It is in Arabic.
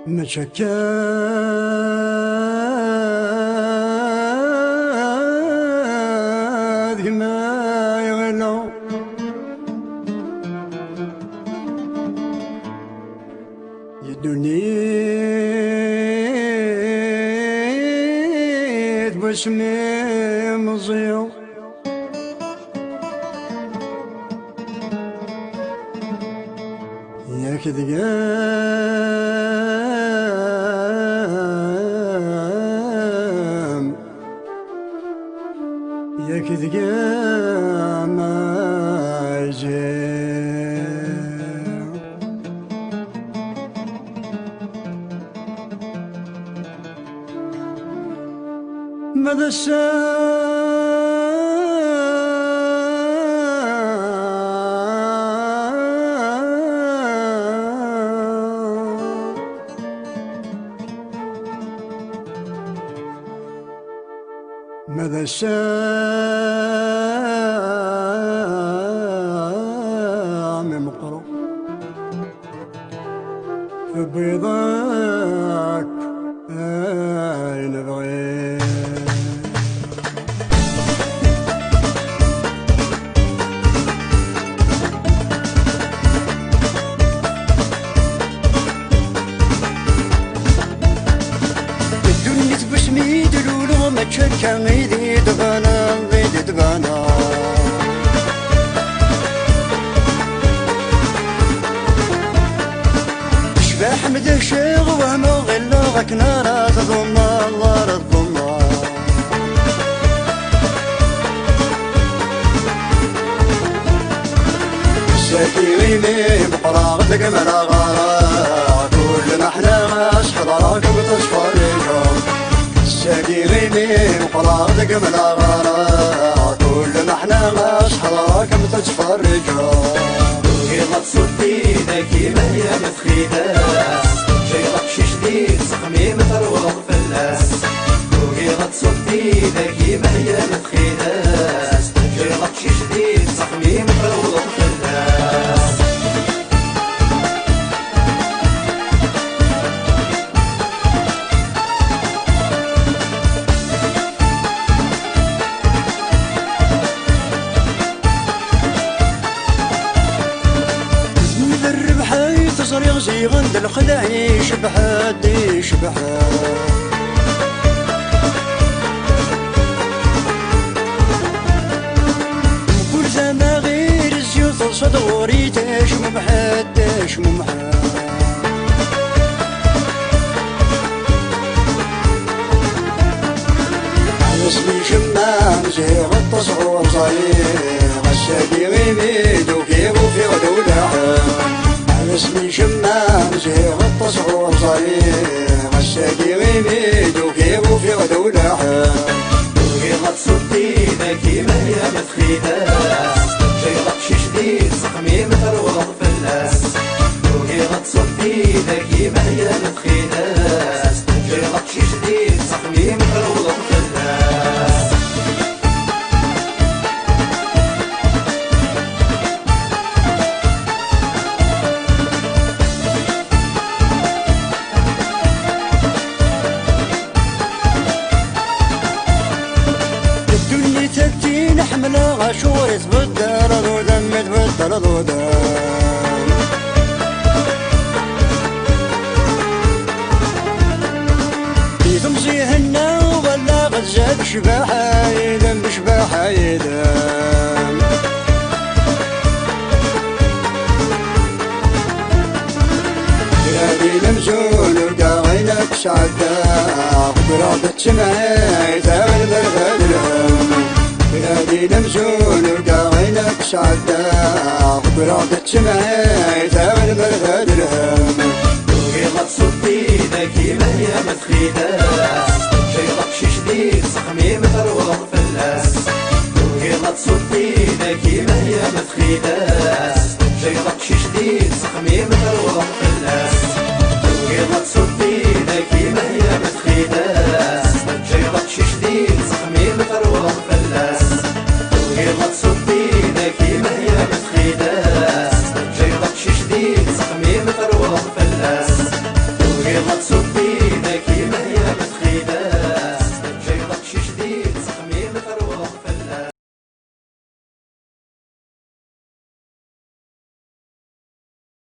مشكاذ ما يغلو يدني باسمي مزيو ياك ذقام ياك ذقام ماذا ماذا من مقرو في بيضاك أين بغيت ما تشكى ميدي دغانا ميدي دغانا شباح مدى شيغ وهما غلا غاك نارا تضمى الله تضمى ساكي غيمي بقرا غدك ملا غارا كل ما حنا غاش حضراك بتصفر ريجو ساقي غيمي وقراضك من الغارة كل ما احنا غاش حضراك بتتفرجو ويلا تصدي ذاكي ما هي متخيداس شيلك شي جديد سقمي متروض فلاس ويلا تصدي ذاكي ما هي متخيداس شيلك شي جديد سقمي متروض فلاس صريغ زيغن دالخدعي شبحاتي شبحات وكل زمان غير الزيوت صدوري تشم محات تشم محات عيصني شمام زيغ التصغور صريغ الساقي غيميد وكيف وفي ودولها اسمي شمام زيغ التصغور صريغ الساقي غيميد وكيف وفي ودولها ويلا تصدي ذاكي ما هي متخيداس شيلك شي جديد سقمي متروض فلاس ويلا تصدي ذاكي ما هي متخيداس شيلك شي جديد سقمي متروض فلاس نحمل غشور يتبدل ودم يتبدل ودم يتمزي هنا ولا غزاد شباحة يدم بشباحة يدم بلادي المزول وقاغينك سعدا وقرابة سمعي تاغل بالغدرهم بلادي المزول وقاغينك سعدا وقرابة سمعي تاغل بالغدرهم ويلا تصدي ذاكي ما هي متخيداس شيلك شي جديد سقمي متروض فلاس ويلا تصدي ذاكي ما هي متخيداس